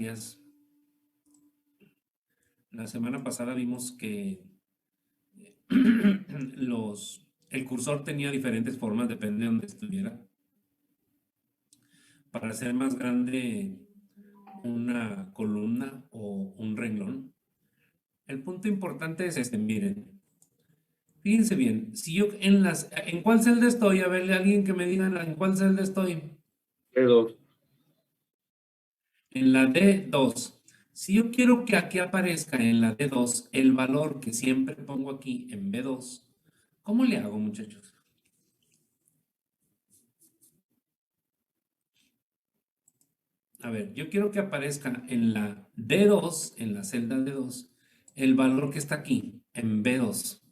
varias. La semana pasada vimos que el cursor tenía diferentes formas, depende de donde estuviera. Para hacer más grande una columna o un renglón. El punto importante es este, miren. Fíjense bien, si yo ¿en cuál celda estoy? A ver, alguien que me diga en cuál celda estoy. D2. En la D2. Si yo quiero que aquí aparezca en la D2 el valor que siempre pongo aquí en B2, ¿cómo le hago, muchachos? A ver, yo quiero que aparezca en la D2, en la celda D2, el valor que está aquí, en B2.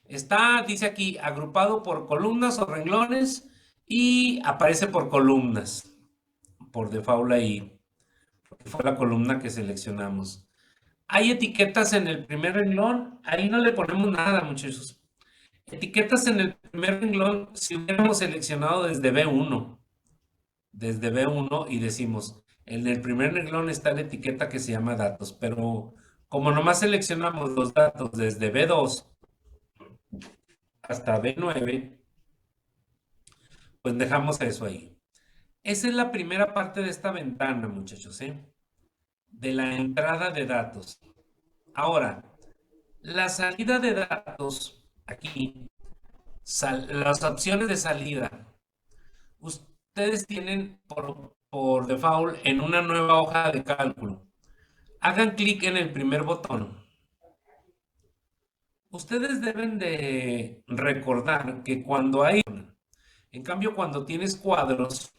Está, dice aquí, agrupado por columnas o renglones y aparece por columnas, por default ahí, porque fue la columna que seleccionamos. Hay etiquetas en el primer renglón, ahí no le ponemos nada, muchachos. Etiquetas en el primer renglón, si hubiéramos seleccionado desde B1 y decimos, en el primer renglón está la etiqueta que se llama datos, pero como nomás seleccionamos los datos desde B2 hasta B9, pues dejamos eso ahí. Esa es la primera parte de esta ventana, muchachos, ¿eh? De la entrada de datos. Ahora, la salida de datos, aquí, las opciones de salida. Ustedes tienen por default en una nueva hoja de cálculo. Hagan clic en el primer botón. Ustedes deben de recordar que cuando hay, en cambio, cuando tienes cuadros,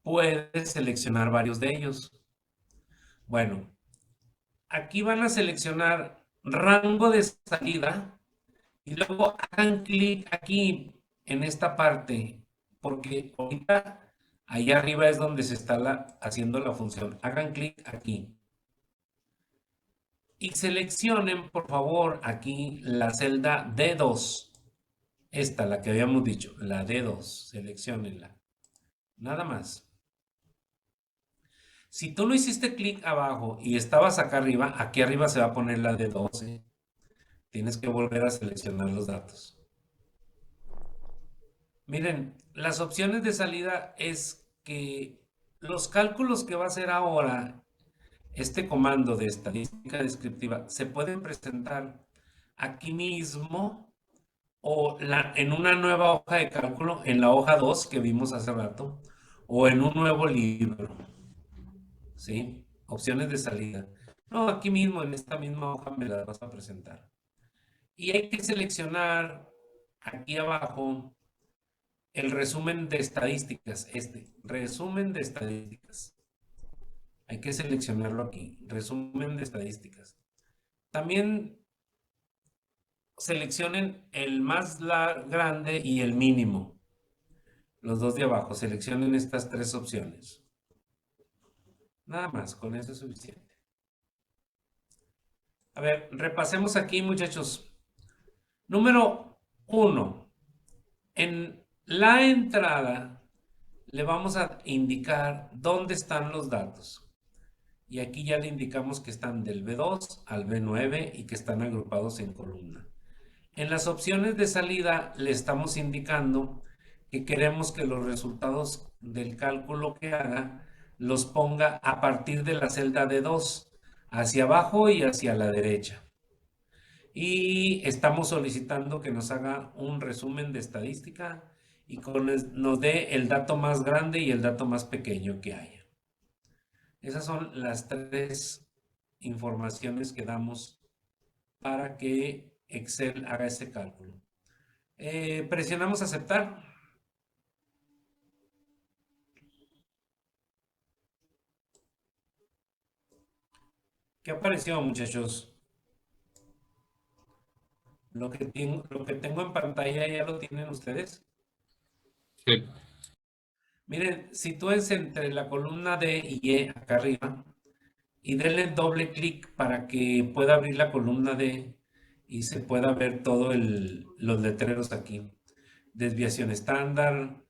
puedes seleccionar varios de ellos. Bueno, aquí van a seleccionar rango de salida y luego hagan clic aquí en esta parte, porque ahorita allá arriba es donde se está haciendo la función. Hagan clic aquí y seleccionen, por favor, aquí la celda D2. Esta, la que habíamos dicho, la D2. Seleccionenla. Nada más. Si tú no hiciste clic abajo y estabas acá arriba, aquí arriba se va a poner la D2. Tienes que volver a seleccionar los datos. Miren, las opciones de salida es que los cálculos que va a hacer ahora este comando de estadística descriptiva se pueden presentar aquí mismo o en una nueva hoja de cálculo, en la hoja 2 que vimos hace rato, o en un nuevo libro. ¿Sí? Opciones de salida. No, aquí mismo, en esta misma hoja me las vas a presentar. Y hay que seleccionar aquí abajo el resumen de estadísticas, resumen de estadísticas. Hay que seleccionarlo aquí, resumen de estadísticas. También seleccionen el más grande y el mínimo. Los dos de abajo, seleccionen estas tres opciones. Nada más, con eso es suficiente. A ver, repasemos aquí, muchachos. Número 1. En la entrada le vamos a indicar dónde están los datos. Y aquí ya le indicamos que están del B2 al B9 y que están agrupados en columna. En las opciones de salida le estamos indicando que queremos que los resultados del cálculo que haga los ponga a partir de la celda D2, hacia abajo y hacia la derecha. Y estamos solicitando que nos haga un resumen de estadística y nos dé el dato más grande y el dato más pequeño que haya. Esas son las tres informaciones que damos para que Excel haga ese cálculo. Presionamos aceptar. ¿Qué apareció, muchachos? Lo que tengo en pantalla ya lo tienen ustedes. Sí. Miren, sitúense entre la columna D y E acá arriba y denle doble clic para que pueda abrir la columna D y se pueda ver todos los letreros aquí. Desviación estándar,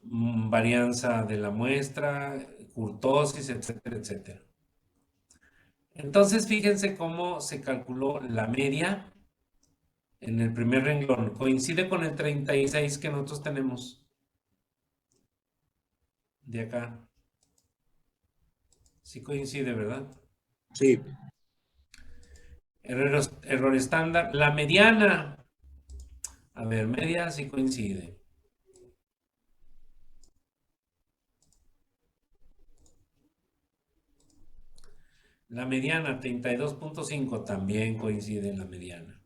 varianza de la muestra, kurtosis, etcétera, etcétera. Entonces, fíjense cómo se calculó la media en el primer renglón. Coincide con el 36 que nosotros tenemos de acá. Sí coincide, ¿verdad? Sí. Error estándar. La mediana. A ver, media sí coincide. La mediana 32.5 también coincide en la mediana.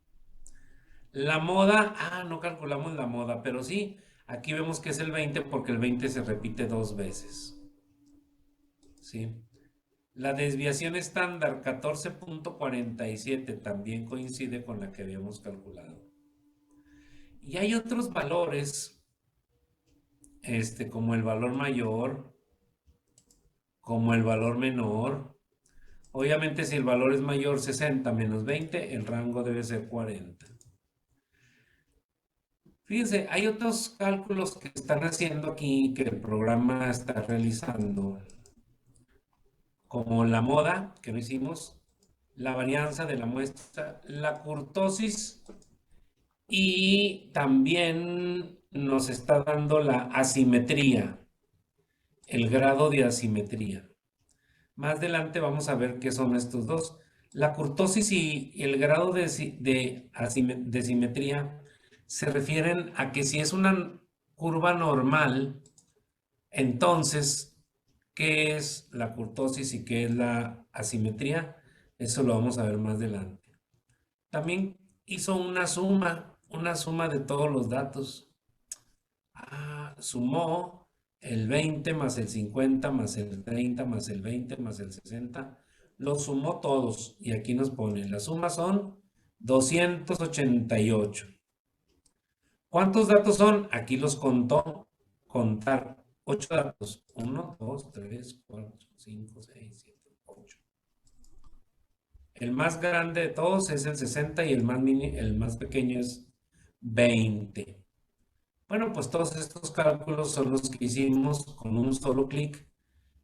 La moda, no calculamos la moda, pero sí, aquí vemos que es el 20 porque el 20 se repite dos veces. ¿Sí? La desviación estándar 14.47 también coincide con la que habíamos calculado. Y hay otros valores, como el valor mayor, como el valor menor. Obviamente, si el valor es mayor 60 menos 20, el rango debe ser 40. Fíjense, hay otros cálculos que están haciendo aquí, que el programa está realizando, como la moda, que no hicimos, la varianza de la muestra, la kurtosis, y también nos está dando la asimetría, el grado de asimetría. Más adelante vamos a ver qué son estos dos. La kurtosis y el grado de simetría se refieren a que si es una curva normal, entonces, ¿qué es la kurtosis y qué es la asimetría? Eso lo vamos a ver más adelante. También hizo una suma de todos los datos. Sumó el 20 más el 50 más el 30 más el 20 más el 60. Los sumó todos y aquí nos pone, la suma son 288. ¿Cuántos datos son? Aquí los contó, contar 8 datos. 1, 2, 3, 4, 5, 6, 7, 8. El más grande de todos es el 60 y el más pequeño es 20. Bueno, pues todos estos cálculos son los que hicimos con un solo clic,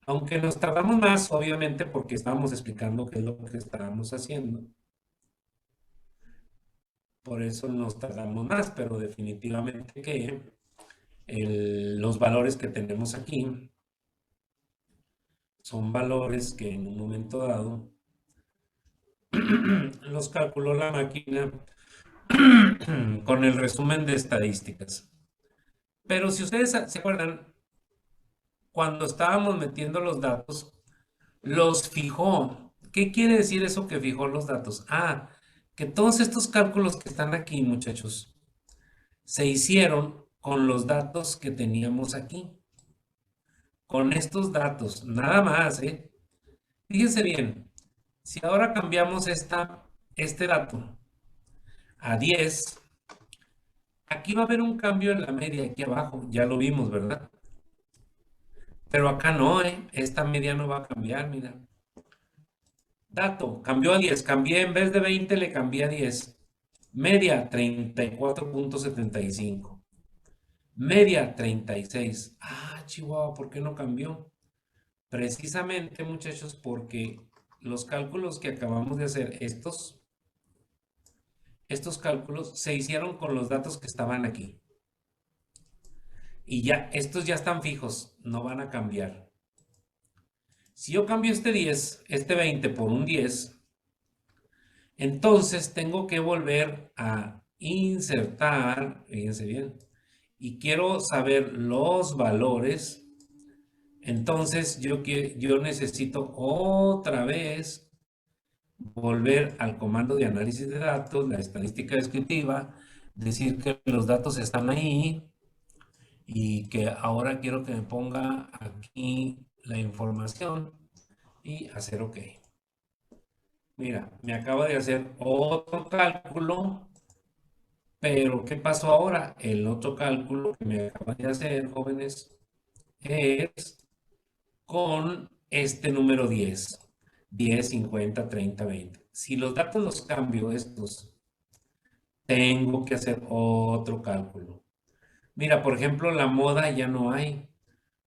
aunque nos tardamos más, obviamente, porque estábamos explicando qué es lo que estábamos haciendo. Por eso nos tardamos más, pero definitivamente que los valores que tenemos aquí son valores que en un momento dado los calculó la máquina con el resumen de estadísticas. Pero si ustedes se acuerdan, cuando estábamos metiendo los datos, los fijó. ¿Qué quiere decir eso que fijó los datos? Que todos estos cálculos que están aquí, muchachos, se hicieron con los datos que teníamos aquí. Con estos datos, nada más, ¿eh? Fíjense bien, si ahora cambiamos este dato a 10, aquí va a haber un cambio en la media aquí abajo, ya lo vimos, ¿verdad? Pero acá no, ¿eh? Esta media no va a cambiar, mira. Dato, cambió a 10, cambié en vez de 20, le cambié a 10. Media, 34.75. Media, 36. Chihuahua, ¿por qué no cambió? Precisamente, muchachos, porque los cálculos que acabamos de hacer, estos cálculos se hicieron con los datos que estaban aquí. Y ya, estos ya están fijos, no van a cambiar. Si yo cambio este 10, este 20 por un 10, entonces tengo que volver a insertar, fíjense bien, y quiero saber los valores. Entonces yo necesito otra vez volver al comando de análisis de datos, la estadística descriptiva, decir que los datos están ahí y que ahora quiero que me ponga aquí la información y hacer OK. Mira, me acaba de hacer otro cálculo, pero ¿qué pasó ahora? El otro cálculo que me acaba de hacer, jóvenes, es con este número 10. 10, 50, 30, 20. Si los datos los cambio estos, tengo que hacer otro cálculo. Mira, por ejemplo, la moda ya no hay,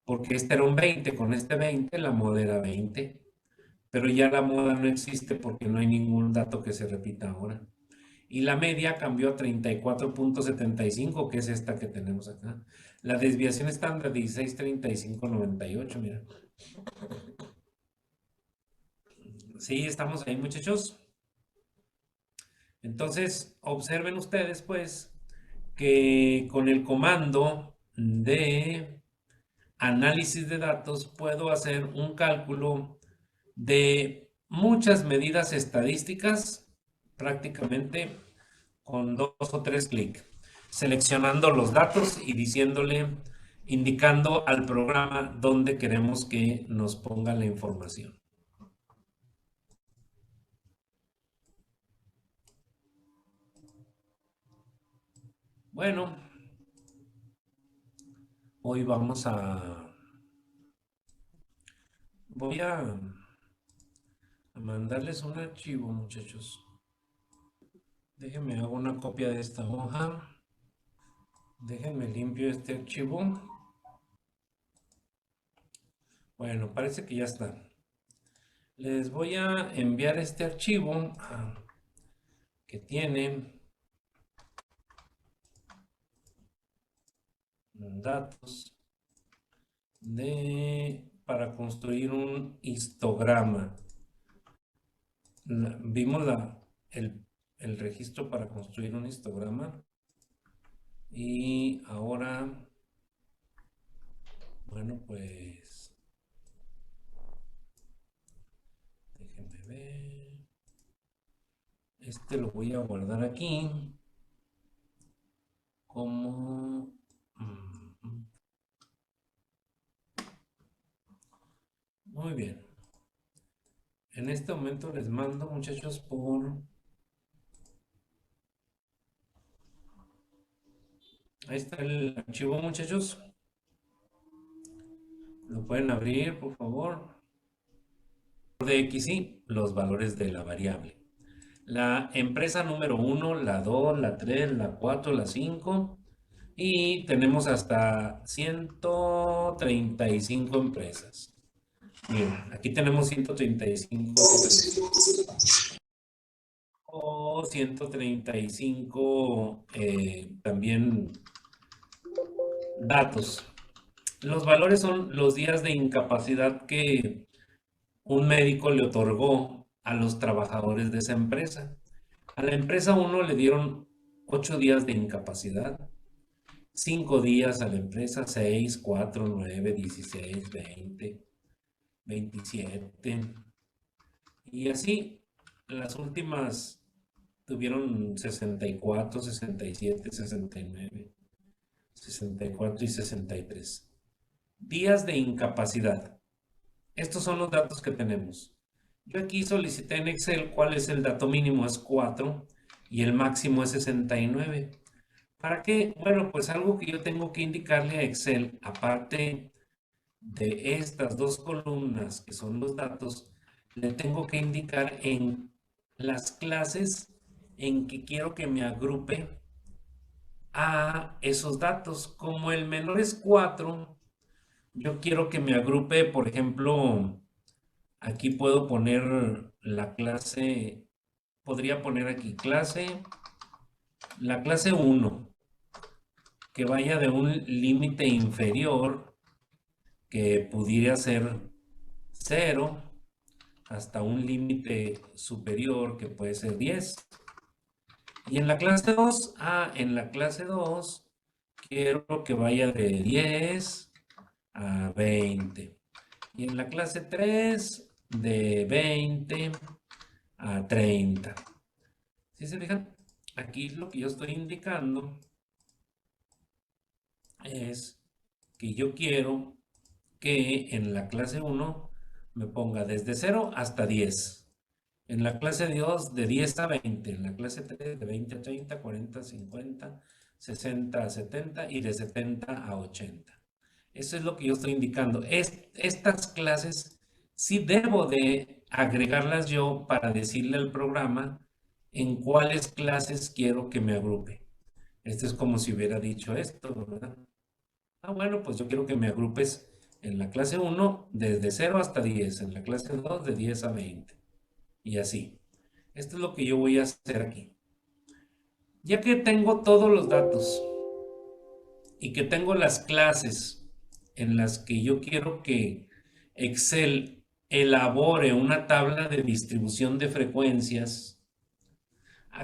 porque este era un 20, con este 20 la moda era 20, pero ya la moda no existe porque no hay ningún dato que se repita ahora. Y la media cambió a 34.75, que es esta que tenemos acá. La desviación estándar 16.3598, mira. Sí, estamos ahí, muchachos. Entonces, observen ustedes, pues, que con el comando de análisis de datos puedo hacer un cálculo de muchas medidas estadísticas prácticamente con 2 o 3 clics, seleccionando los datos y indicando al programa dónde queremos que nos ponga la información. Bueno, hoy voy a mandarles un archivo, muchachos. Déjenme hago una copia de esta hoja. Déjenme limpio este archivo. Bueno, parece que ya está. Les voy a enviar este archivo que tiene datos para construir un histograma. Vimos el registro para construir un histograma y ahora, bueno, pues déjenme ver. Este lo voy a guardar aquí como... Muy bien. En este momento les mando, muchachos, Ahí está el archivo, muchachos. Lo pueden abrir, por favor. De X y los valores de la variable. La empresa número 1, la 2, la 3, la 4, la 5. Y tenemos hasta 135 empresas. Miren, aquí tenemos 135 o 135 también datos. Los valores son los días de incapacidad que un médico le otorgó a los trabajadores de esa empresa. A la empresa 1 le dieron 8 días de incapacidad, 5 días a la empresa, 6, 4, 9, 16, 20, 27. Y así, las últimas tuvieron 64, 67, 69, 64 y 63. Días de incapacidad. Estos son los datos que tenemos. Yo aquí solicité en Excel cuál es el dato mínimo, es 4 y el máximo es 69. ¿Para qué? Bueno, pues algo que yo tengo que indicarle a Excel, aparte de estas dos columnas que son los datos, le tengo que indicar en las clases en que quiero que me agrupe a esos datos. Como el menor es 4, yo quiero que me agrupe, por ejemplo, aquí puedo poner la clase, podría poner aquí la clase 1, que vaya de un límite inferior que pudiera ser 0 hasta un límite superior que puede ser 10. Y en la clase 2, en la clase 2 quiero que vaya de 10 a 20. Y en la clase 3 de 20 a 30. ¿Sí se fijan? Aquí lo que yo estoy indicando es que yo quiero que en la clase 1 me ponga desde 0 hasta 10. En la clase 2 de 10 a 20. En la clase 3 de 20 a 30, 40 a 50, 60 a 70 y de 70 a 80. Eso es lo que yo estoy indicando. Estas clases sí debo de agregarlas yo para decirle al programa en cuáles clases quiero que me agrupe. Esto es como si hubiera dicho esto, ¿verdad? Bueno, pues yo quiero que me agrupes en la clase 1 desde 0 hasta 10, en la clase 2 de 10 a 20 y así. Esto es lo que yo voy a hacer aquí. Ya que tengo todos los datos y que tengo las clases en las que yo quiero que Excel elabore una tabla de distribución de frecuencias.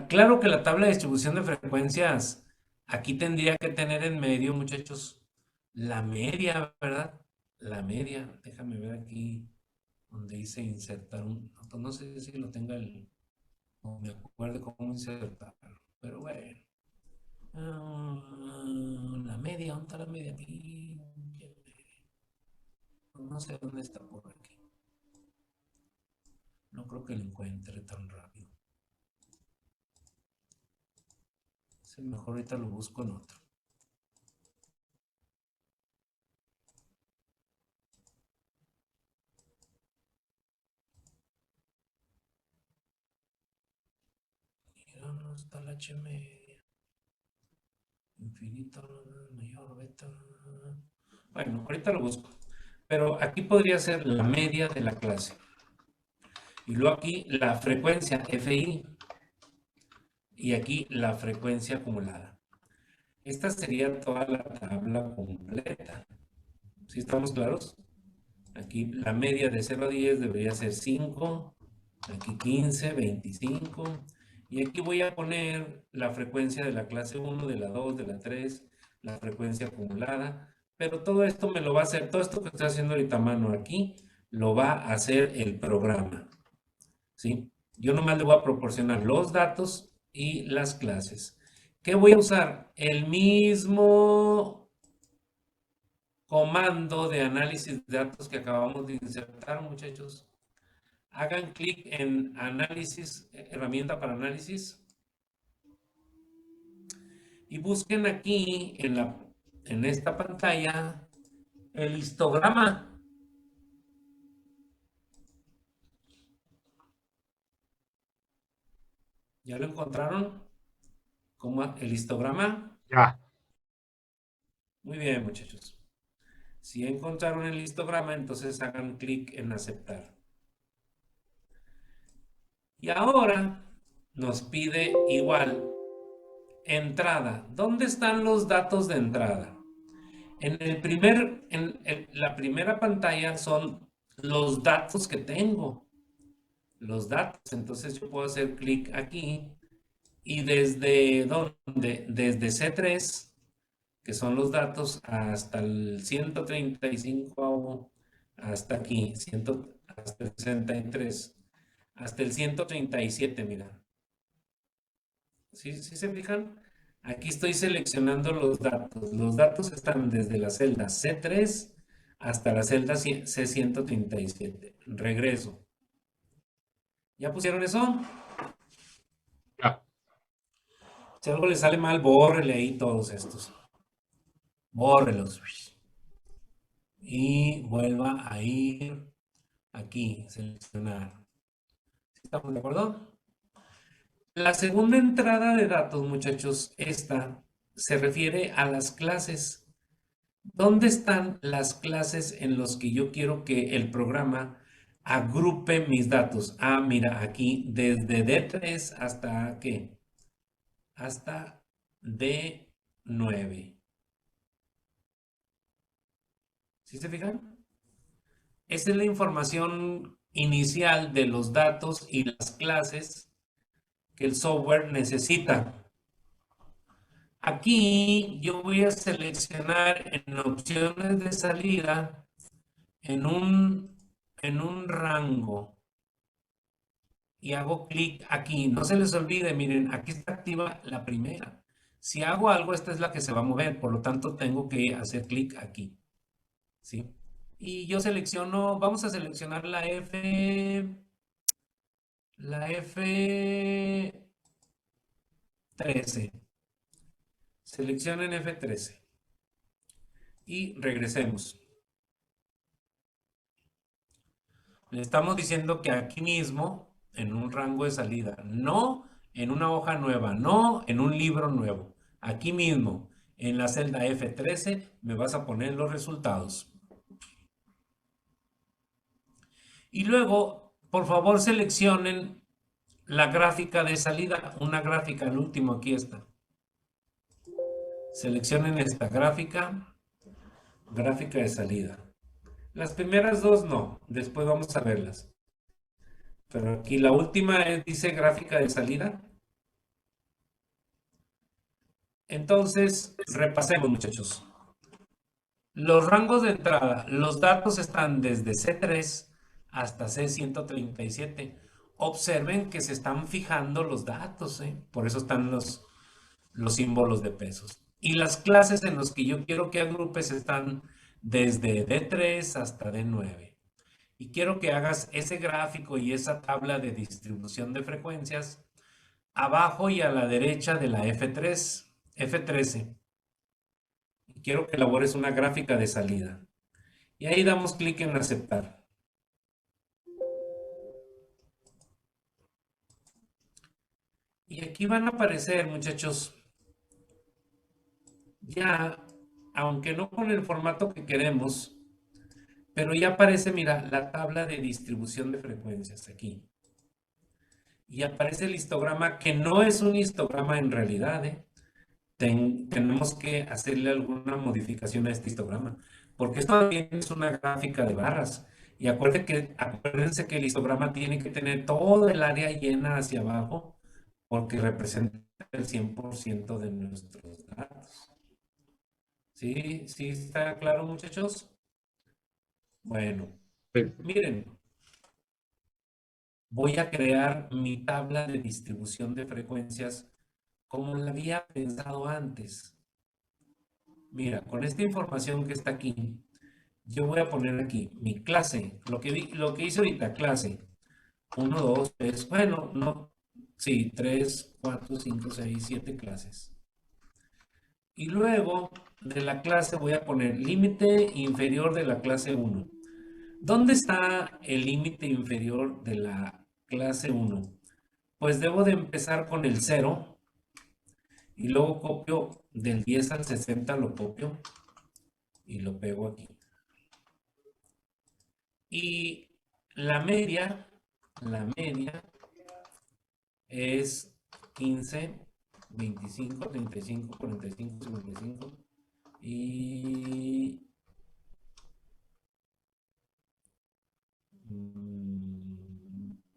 Claro que la tabla de distribución de frecuencias aquí tendría que tener en medio, muchachos, la media, ¿verdad? La media. Déjame ver aquí donde dice insertar un... No sé si lo tenga no me acuerdo cómo insertarlo, pero bueno. La media, ¿dónde está la media? Aquí. No sé dónde está por aquí. No creo que lo encuentre tan rápido. Mejor ahorita lo busco en otro. Mira, no está la H media. Infinito mayor beta. Bueno, ahorita lo busco. Pero aquí podría ser la media de la clase. Y luego aquí la frecuencia FI. Y aquí la frecuencia acumulada. Esta sería toda la tabla completa. ¿Sí estamos claros? Aquí la media de 0 a 10 debería ser 5. Aquí 15, 25. Y aquí voy a poner la frecuencia de la clase 1, de la 2, de la 3, la frecuencia acumulada. Pero todo esto me lo va a hacer, todo esto que estoy haciendo ahorita a mano aquí, lo va a hacer el programa. ¿Sí? Yo nomás le voy a proporcionar los datos y las clases. ¿Qué voy a usar? El mismo comando de análisis de datos que acabamos de insertar, muchachos. Hagan clic en análisis, herramienta para análisis. Y busquen aquí en esta pantalla el histograma. ¿Ya lo encontraron? ¿Cómo el histograma? Ya. Muy bien, muchachos. Si encontraron el histograma, entonces hagan clic en aceptar. Y ahora nos pide igual entrada. ¿Dónde están los datos de entrada? En la primera pantalla son los datos que tengo. Los datos. Entonces yo puedo hacer clic aquí y desde ¿dónde? Desde C3, que son los datos, hasta el 135, hasta aquí, hasta el 63, hasta el 137, mira. ¿Sí se fijan? Aquí estoy seleccionando los datos. Los datos están desde la celda C3 hasta la celda C137. Regreso. ¿Ya pusieron eso? Ya. Si algo le sale mal, bórrele ahí todos estos. Bórrelos. Y vuelva a ir aquí, seleccionar. ¿Estamos de acuerdo? La segunda entrada de datos, muchachos, esta se refiere a las clases. ¿Dónde están las clases en los que yo quiero que el programa agrupe mis datos? Ah, mira, aquí desde D3 hasta ¿qué? Hasta D9. ¿Sí se fijan? Esta es la información inicial de los datos y las clases que el software necesita. Aquí yo voy a seleccionar en opciones de salida en un rango y hago clic aquí. No se les olvide, miren, aquí está activa la primera. Si hago algo, esta es la que se va a mover, por lo tanto tengo que hacer clic aquí. ¿Sí? Y yo selecciono, vamos a seleccionar la F13. Seleccionen F13 y regresemos. Le estamos diciendo que aquí mismo, en un rango de salida, no en una hoja nueva, no en un libro nuevo. Aquí mismo, en la celda F13, me vas a poner los resultados. Y luego, por favor, seleccionen la gráfica de salida. Una gráfica, el último, aquí está. Seleccionen esta gráfica de salida. Las primeras dos no, después vamos a verlas. Pero aquí la última dice gráfica de salida. Entonces, repasemos, muchachos. Los rangos de entrada, los datos están desde C3 hasta C137. Observen que se están fijando los datos, ¿eh? Por eso están los símbolos de pesos. Y las clases en las que yo quiero que agrupes están desde D3 hasta D9. Y quiero que hagas ese gráfico y esa tabla de distribución de frecuencias abajo y a la derecha de la F13. Y quiero que elabores una gráfica de salida. Y ahí damos clic en aceptar. Y aquí van a aparecer, muchachos, ya, aunque no con el formato que queremos, pero ya aparece, mira, la tabla de distribución de frecuencias aquí. Y aparece el histograma, que no es un histograma en realidad, ¿eh? Tenemos que hacerle alguna modificación a este histograma, porque esto también es una gráfica de barras. Y acuérdense que el histograma tiene que tener todo el área llena hacia abajo, porque representa el 100% de nuestros datos. ¿Sí? ¿Sí está claro, muchachos? Bueno, Sí. miren, voy a crear mi tabla de distribución de frecuencias como la había pensado antes. Mira, con esta información que está aquí, yo voy a poner aquí mi clase, lo que hice ahorita, clase. Uno, 2, 3, bueno, no, sí, 3, 4, 5, 6, 7 clases. Y luego de la clase voy a poner límite inferior de la clase 1. ¿Dónde está el límite inferior de la clase 1? Pues debo de empezar con el 0 y luego copio del 10 al 60, lo copio y lo pego aquí. Y la media es 15, 25, 35, 45, 55 y...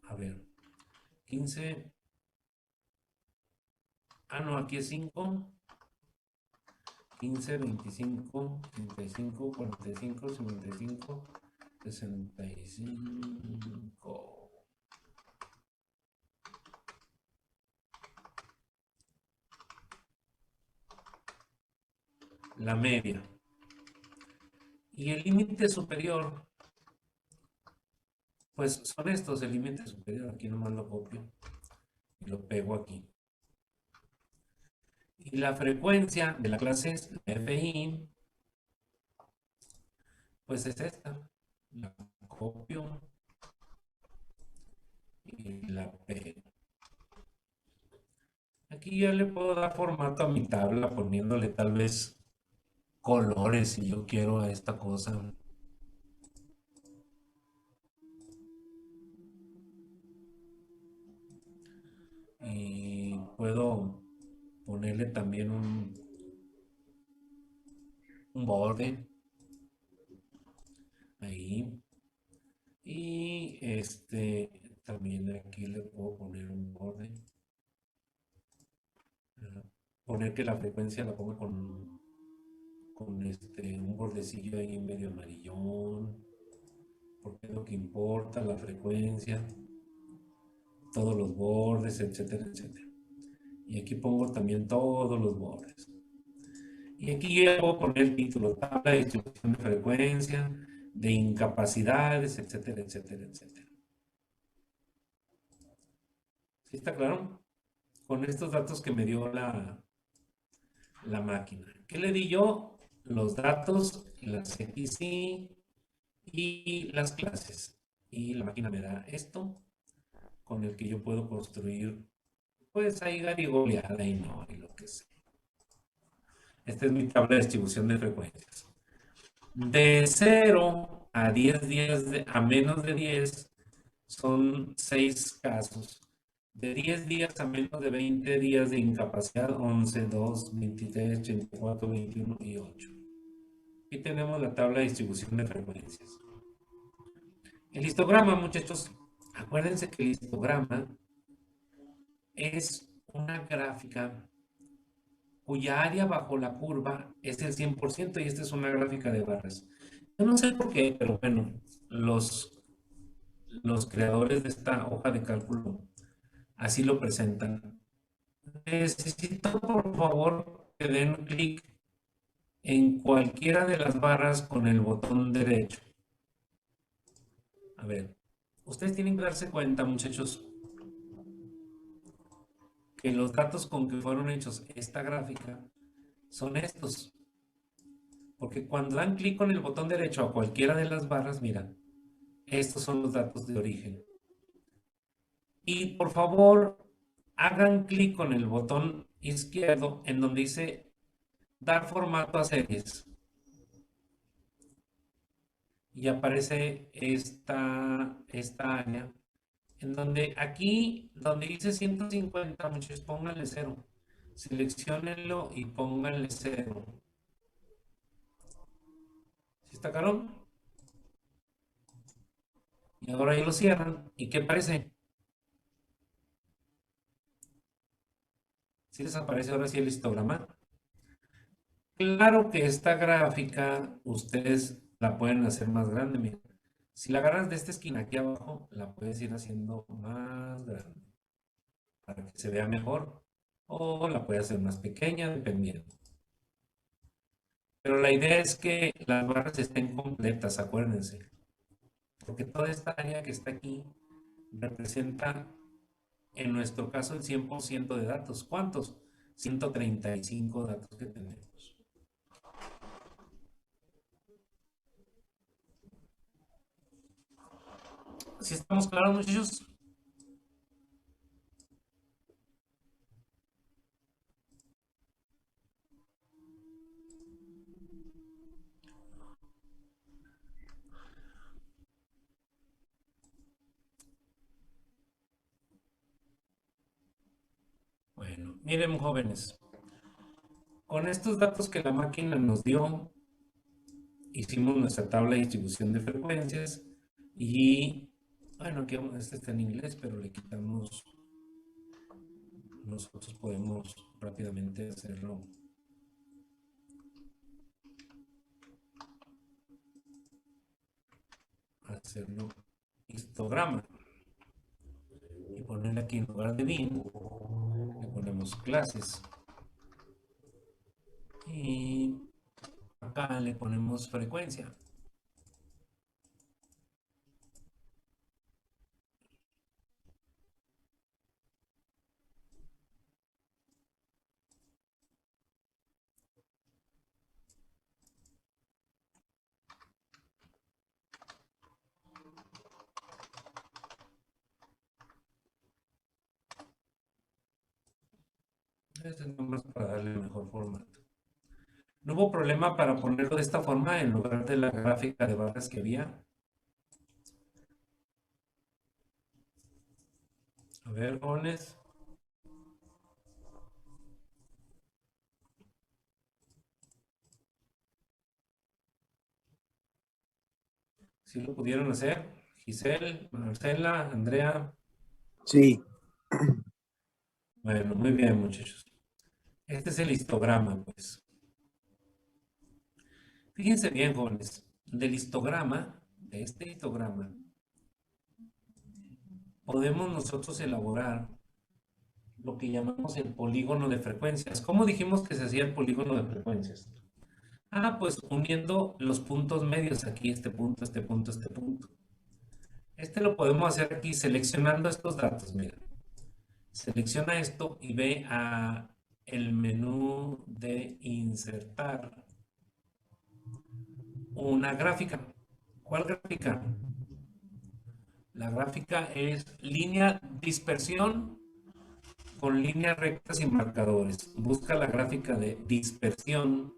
a ver, 15... Ah, no, aquí es 5, 15, 25, 35, 45, 55, 65. La media. Y el límite superior, pues son estos, el límite superior. Aquí nomás lo copio y lo pego aquí. Y la frecuencia de la clase FI, pues es esta. La copio y la pego. Aquí ya le puedo dar formato a mi tabla poniéndole tal vez colores si yo quiero a esta cosa. Y puedo ponerle también un borde ahí. Y también aquí le puedo poner un borde. Poner que la frecuencia la ponga con un bordecillo ahí medio amarillón, porque es lo que importa, la frecuencia, todos los bordes, etcétera, etcétera. Y aquí pongo también todos los bordes. Y aquí ya puedo poner el título, tabla de distribución de frecuencia, de incapacidades, etcétera, etcétera, etcétera. ¿Sí está claro? Con estos datos que me dio la máquina. ¿Qué le di yo? Los datos, las XY y las clases. Y la máquina me da esto con el que yo puedo construir, pues ahí garigoleada y no, y lo que sea. Esta es mi tabla de distribución de frecuencias. De 0 a 10 días, a menos de 10, son 6 casos. De 10 días a menos de 20 días de incapacidad, 11, 2, 23, 34, 21 y 8. Aquí tenemos la tabla de distribución de frecuencias. El histograma, muchachos, acuérdense que el histograma es una gráfica cuya área bajo la curva es el 100% y esta es una gráfica de barras. Yo no sé por qué, pero bueno, los creadores de esta hoja de cálculo así lo presentan. Necesito, por favor, que den clic en cualquiera de las barras con el botón derecho. A ver, ustedes tienen que darse cuenta, muchachos, que los datos con que fueron hechos esta gráfica son estos. Porque cuando dan clic con el botón derecho a cualquiera de las barras, mira, estos son los datos de origen. Y por favor, hagan clic con el botón izquierdo en donde dice dar formato a series. Y aparece esta área en donde aquí, donde dice 150, muchachos, pónganle 0. Seleccionenlo y pónganle 0. ¿Sí está caro? Y ahora ahí lo cierran. ¿Y qué aparece? ¿Sí les aparece ahora sí el histograma? Claro que esta gráfica ustedes la pueden hacer más grande. Mira. Si la agarras de esta esquina aquí abajo, la puedes ir haciendo más grande para que se vea mejor. O la puedes hacer más pequeña, dependiendo. Pero la idea es que las barras estén completas, acuérdense. Porque toda esta área que está aquí representa, en nuestro caso, el 100% de datos. ¿Cuántos? 135 datos que tenemos. ¿Sí estamos claros, muchachos? Bueno, miren, jóvenes. Con estos datos que la máquina nos dio, hicimos nuestra tabla de distribución de frecuencias y, bueno, aquí este está en inglés, pero le quitamos, nosotros podemos rápidamente hacerlo histograma y ponerle aquí en lugar de bin, le ponemos clases y acá le ponemos frecuencia. Este es nomás para darle mejor formato. No hubo problema para ponerlo de esta forma en lugar de la gráfica de barras que había. A ver, jóvenes. Si lo pudieron hacer. Giselle, Marcela, Andrea. Sí. Bueno, muy bien, muchachos. Este es el histograma, pues. Fíjense bien, jóvenes. Del histograma, de este histograma, podemos nosotros elaborar lo que llamamos el polígono de frecuencias. ¿Cómo dijimos que se hacía el polígono de frecuencias? Ah, pues uniendo los puntos medios aquí, este punto, este punto, este punto. Este lo podemos hacer aquí seleccionando estos datos, mira. Selecciona esto y ve a el menú de insertar una gráfica. ¿Cuál gráfica? La gráfica es línea dispersión con líneas rectas y marcadores. Busca la gráfica de dispersión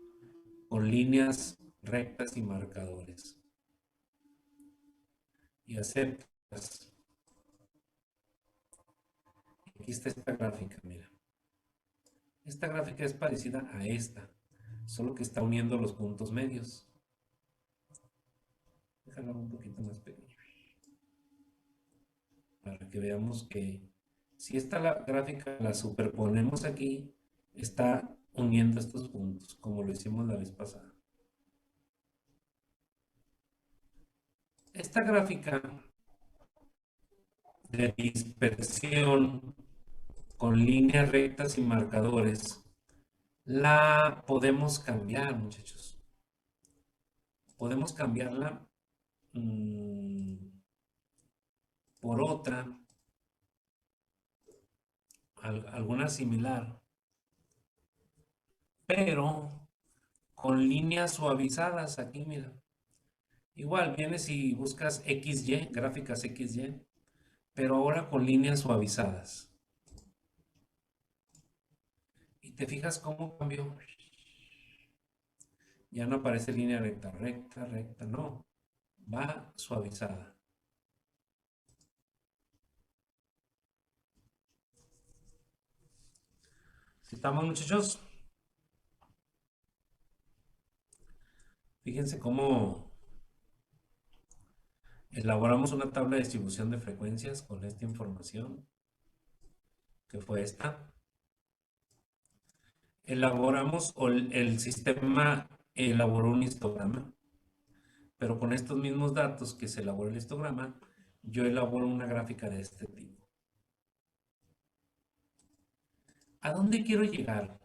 con líneas rectas y marcadores. Y aceptas. Aquí está esta gráfica, mira. Esta gráfica es parecida a esta, solo que está uniendo los puntos medios. Déjalo un poquito más pequeño. Para que veamos que si esta gráfica la superponemos aquí, está uniendo estos puntos, como lo hicimos la vez pasada. Esta gráfica de dispersión con líneas rectas y marcadores la podemos cambiar, muchachos. Podemos cambiarla por otra. alguna similar, pero con líneas suavizadas aquí, mira. Igual vienes y buscas XY, gráficas XY, pero ahora con líneas suavizadas. Y te fijas cómo cambió. Ya no aparece línea recta, recta, recta, no. Va suavizada. ¿Sí estamos, muchachos? Fíjense cómo elaboramos una tabla de distribución de frecuencias con esta información, que fue esta. Elaboramos, o el sistema elaboró un histograma, pero con estos mismos datos que se elaboró el histograma, yo elaboro una gráfica de este tipo. ¿A dónde quiero llegar?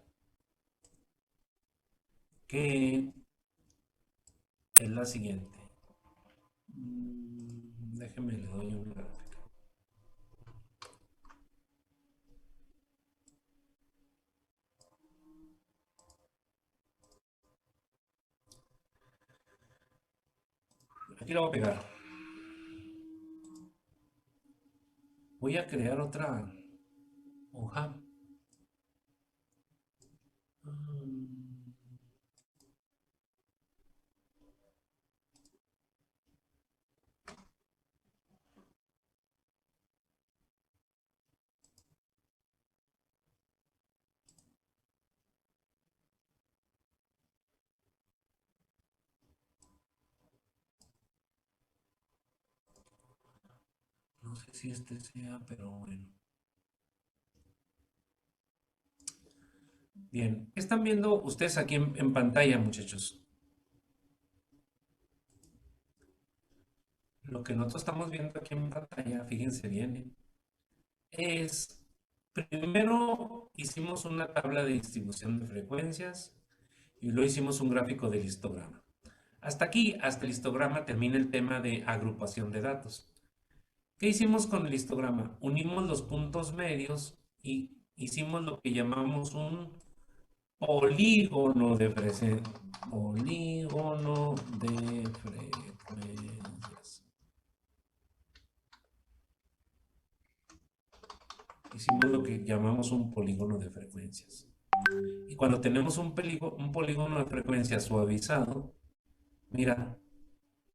Que es la siguiente. Déjenme le doy una gráfica. Aquí la voy a pegar. Voy a crear otra hoja. No sé si este sea, pero bueno. Bien, ¿qué están viendo ustedes aquí en pantalla, muchachos? Lo que nosotros estamos viendo aquí en pantalla, fíjense bien, es, primero hicimos una tabla de distribución de frecuencias y luego hicimos un gráfico del histograma. Hasta aquí, hasta el histograma, termina el tema de agrupación de datos. ¿Qué hicimos con el histograma? Unimos los puntos medios y hicimos lo que llamamos un polígono de frecuencias. Polígono de frecuencias. Hicimos lo que llamamos un polígono de frecuencias. Y cuando tenemos un polígono de frecuencias suavizado, mira,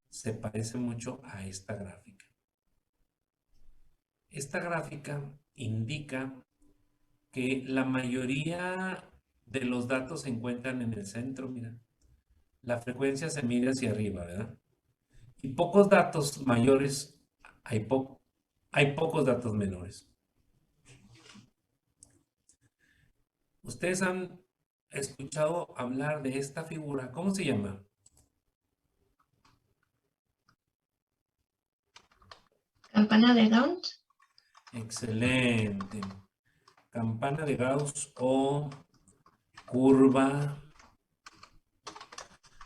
se parece mucho a esta gráfica. Esta gráfica indica que la mayoría de los datos se encuentran en el centro, mira. La frecuencia se mide hacia arriba, ¿verdad? Y pocos datos mayores, hay pocos datos menores. Ustedes han escuchado hablar de esta figura, ¿cómo se llama? Campana de Gauss. Excelente. Campana de Gauss o curva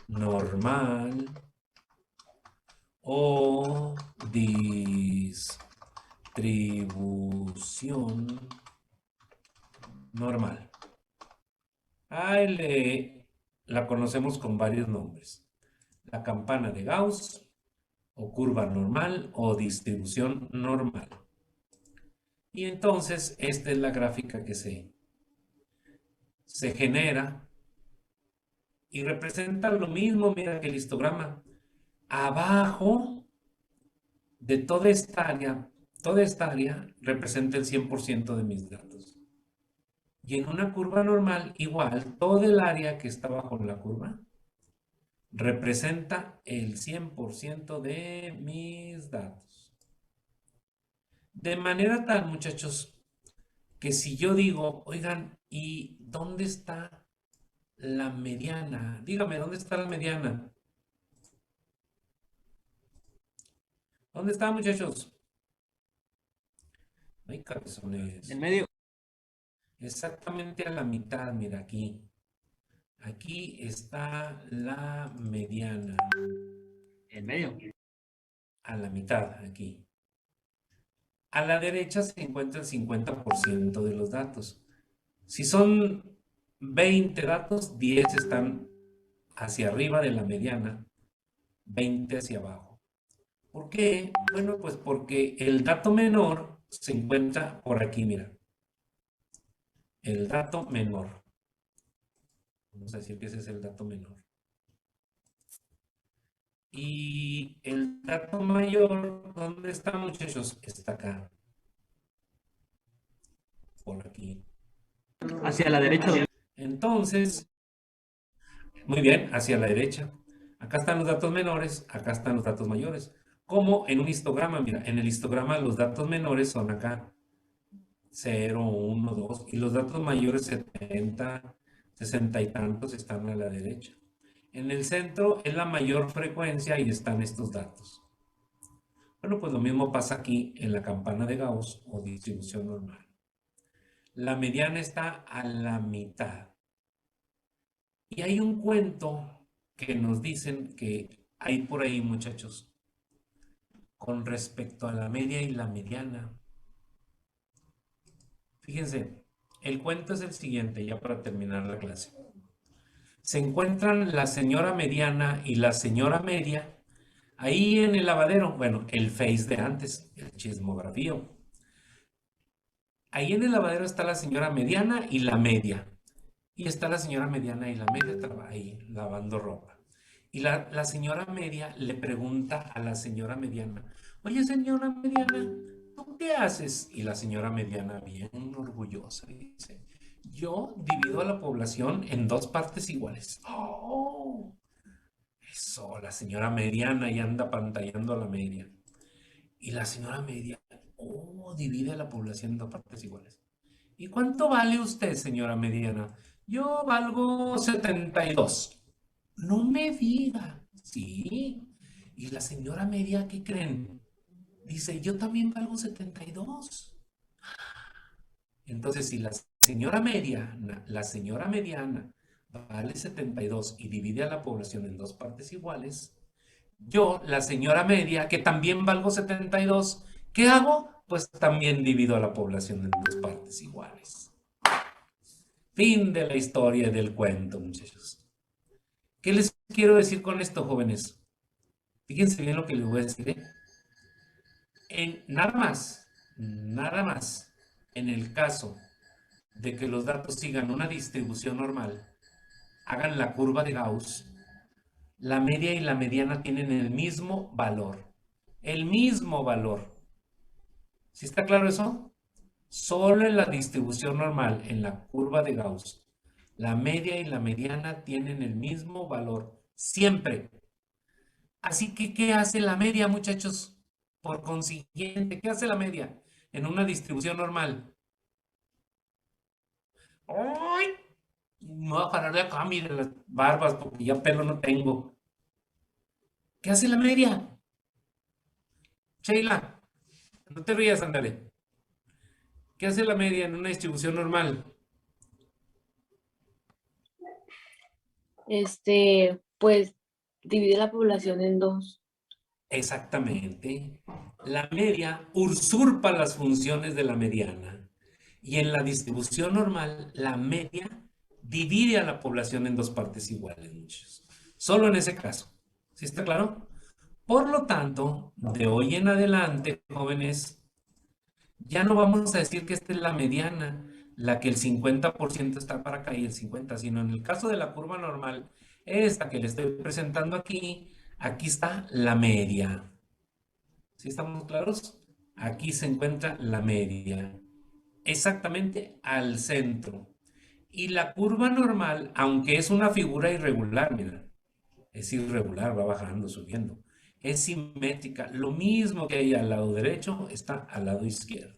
normal o distribución normal. La conocemos con varios nombres. La campana de Gauss o curva normal o distribución normal. Y entonces esta es la gráfica que se genera y representa lo mismo, mira que el histograma. Abajo de toda esta área representa el 100% de mis datos. Y en una curva normal, igual, todo el área que está bajo la curva representa el 100% de mis datos. De manera tal, muchachos, que si yo digo, oigan, ¿y dónde está la mediana? Dígame, ¿dónde está la mediana? ¿Dónde está, muchachos? Ay, cabezones. En medio. Exactamente a la mitad, mira aquí. Aquí está la mediana. En medio. A la mitad, aquí. A la derecha se encuentra el 50% de los datos. Si son 20 datos, 10 están hacia arriba de la mediana, 20 hacia abajo. ¿Por qué? Bueno, pues porque el dato menor se encuentra por aquí, mira. El dato menor. Vamos a decir que ese es el dato menor. Y el dato mayor, ¿dónde está, muchachos? Está acá. Por aquí. Hacia la derecha. Entonces, muy bien, hacia la derecha. Acá están los datos menores, acá están los datos mayores. Como en un histograma, mira, en el histograma los datos menores son acá. 0, 1, 2. Y los datos mayores 70, 60 y tantos están a la derecha. En el centro es la mayor frecuencia y están estos datos. Bueno, pues lo mismo pasa aquí en la campana de Gauss o distribución normal. La mediana está a la mitad. Y hay un cuento que nos dicen que hay por ahí, muchachos, con respecto a la media y la mediana. Fíjense, el cuento es el siguiente, ya para terminar la clase. Se encuentran la señora mediana y la señora media ahí en el lavadero. Bueno, el Face de antes, el chismografío. Ahí en el lavadero está la señora mediana y la media. Y está la señora mediana y la media ahí lavando ropa. Y la señora media le pregunta a la señora mediana, oye, señora mediana, ¿tú qué haces? Y la señora mediana, bien orgullosa, dice, yo divido a la población en dos partes iguales. ¡Oh! Eso, la señora mediana y anda pantallando a la media. Y la señora media, oh, divide a la población en dos partes iguales. ¿Y cuánto vale usted, señora mediana? Yo valgo 72. No me diga. Sí. Y la señora media, ¿qué creen? Dice, yo también valgo 72. Entonces, si la señora mediana vale 72 y divide a la población en dos partes iguales, yo, la señora media, que también valgo 72, ¿qué hago? Pues también divido a la población en dos partes iguales. Fin de la historia y del cuento, muchachos. ¿Qué les quiero decir con esto, jóvenes? Fíjense bien lo que les voy a decir, ¿eh? Nada más, en el caso de que los datos sigan una distribución normal, hagan la curva de Gauss, la media y la mediana tienen el mismo valor. El mismo valor. ¿Sí está claro eso? Solo en la distribución normal, en la curva de Gauss, la media y la mediana tienen el mismo valor. Siempre. Así que, ¿qué hace la media, muchachos? Por consiguiente, ¿qué hace la media en una distribución normal? ¡Ay! Me voy a parar de acá, miren las barbas, porque ya pelo no tengo. ¿Qué hace la media? Sheila, no te rías, ándale. ¿Qué hace la media en una distribución normal? Pues divide la población en dos. Exactamente. La media usurpa las funciones de la mediana. Y en la distribución normal, la media divide a la población en dos partes iguales, muchachos. Solo en ese caso. ¿Sí está claro? Por lo tanto, de hoy en adelante, jóvenes, ya no vamos a decir que esta es la mediana, la que el 50% está para acá y el 50%, sino en el caso de la curva normal, esta que le estoy presentando aquí, aquí está la media. ¿Sí estamos claros? Aquí se encuentra la media, exactamente al centro. Y la curva normal, aunque es una figura irregular, mira, es irregular, va bajando, subiendo. Es simétrica. Lo mismo que hay al lado derecho está al lado izquierdo.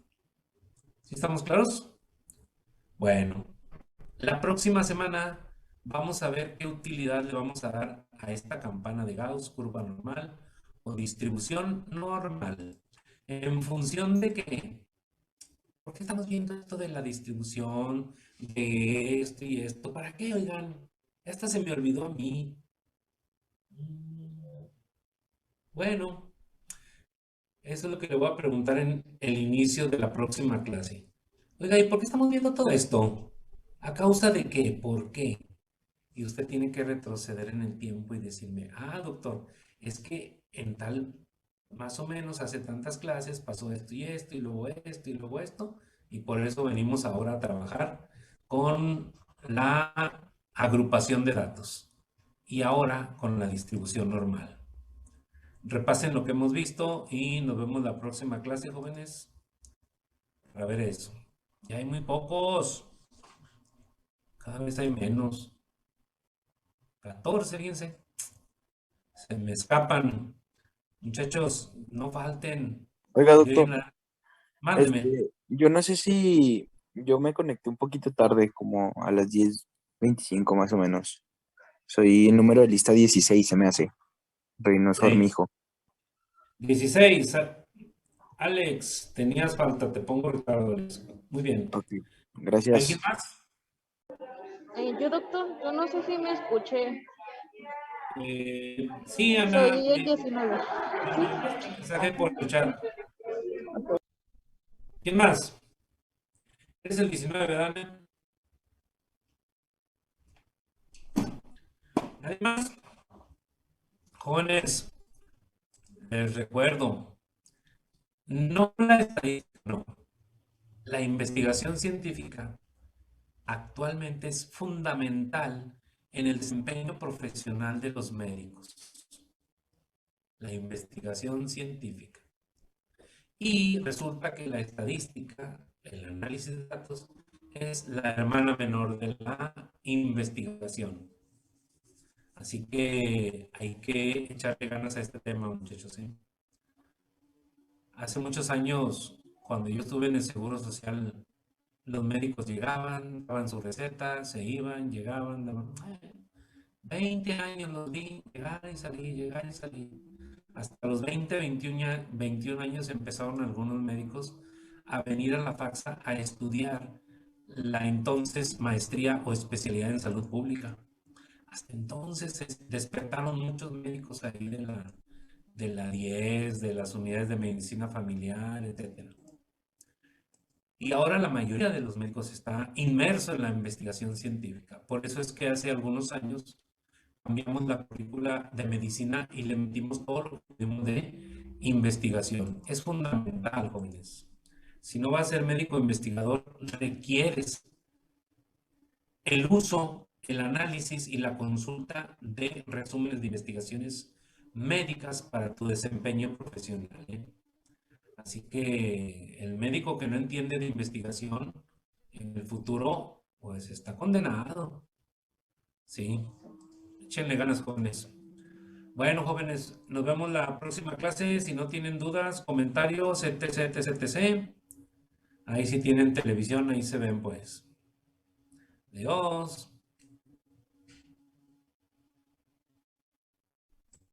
¿Sí estamos claros? Bueno, la próxima semana vamos a ver qué utilidad le vamos a dar a esta campana de Gauss, curva normal o distribución normal. ¿En función de qué? ¿Por qué estamos viendo esto de la distribución, de esto y esto? ¿Para qué, oigan? Esta se me olvidó a mí. Bueno, Eso es lo que le voy a preguntar en el inicio de la próxima clase. Oiga, ¿y por qué estamos viendo todo esto? ¿A causa de qué? ¿Por qué? Y usted tiene que retroceder en el tiempo y decirme, ah, doctor, es que en tal, más o menos hace tantas clases pasó esto y esto, y luego esto y luego esto, y por eso venimos ahora a trabajar con la agrupación de datos y ahora con la distribución normal. Repasen lo que hemos visto y nos vemos la próxima clase, jóvenes, para ver eso. Ya hay muy pocos, cada vez hay menos. 14, fíjense. Se me escapan. Muchachos, no falten. Oiga, Yo doctor, mándeme. yo no sé si yo me conecté un poquito tarde, como a las 10:25 más o menos. Soy el número de lista 16, se me hace. Reynoso Sí. Armijo. 16. Alex, tenías falta. Te pongo Ricardo. Alex. Muy bien. Ok, ¿Alguien gracias. más? Yo, doctor, yo no sé si me escuché. Sí, Ana. Soy el 19. Me enviaste un mensaje por el chat. ¿Quién más? ¿Eres el 19, verdad, Ana? ¿Nadie más? Jóvenes, les recuerdo, no la estadística, no. La investigación científica actualmente es fundamental en el desempeño profesional de los médicos. La investigación científica. Y resulta que la estadística, el análisis de datos, es la hermana menor de la investigación. Así que hay que echarle ganas a este tema, muchachos, ¿sí? Hace muchos años, cuando yo estuve en el Seguro Social, los médicos llegaban, daban su receta, se iban, llegaban, daban... 20 años los vi llegar y salir, llegar y salir. Hasta los 20, 21 años empezaron algunos médicos a venir a la FACSA a estudiar la entonces maestría o especialidad en salud pública. Hasta entonces se despertaron muchos médicos ahí de la 10, de las unidades de medicina familiar, etc. Y ahora la mayoría de los médicos está inmerso en la investigación científica. Por eso es que hace algunos años cambiamos la currícula de medicina y le metimos todo lo que pudimos de investigación. Es fundamental, jóvenes. Si no vas a ser médico investigador, requieres el uso, el análisis y la consulta de resúmenes de investigaciones médicas para tu desempeño profesional, ¿eh? Así que el médico que no entiende de investigación en el futuro, pues está condenado. Sí, échenle ganas con eso. Bueno, jóvenes, nos vemos la próxima clase. Si no tienen dudas, comentarios, etc, etc, etc. Ahí si tienen televisión, ahí se ven, pues. Adiós.